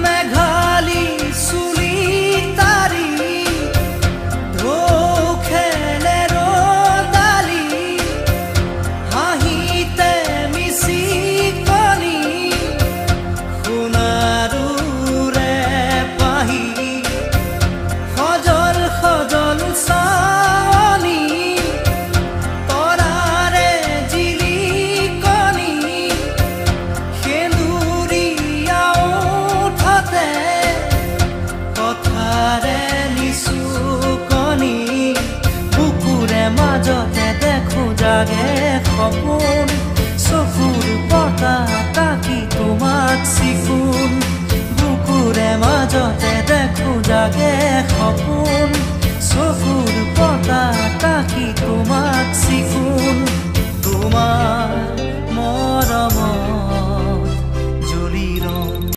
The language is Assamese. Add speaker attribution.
Speaker 1: মেঘালী চুলি তাৰি ঢৌ খেলে ৰ'দালি হাঁহিতে মিচিকনি সোণাৰুৰে পাহি সজল সজল চাৱনি তৰাৰে জিলিকনি সেন্দুৰীয়া ওঠতে কথাৰে নিচুকনি বুকুৰে মাজতে দেখো জাগে সপোন চকুৰ পতা তাকি তোমাক চিকুণ বুকুৰে মাজতে দেখো জাগে সপোন চকুৰ পতা তাকি তোমাক চিকুণ তোমাৰ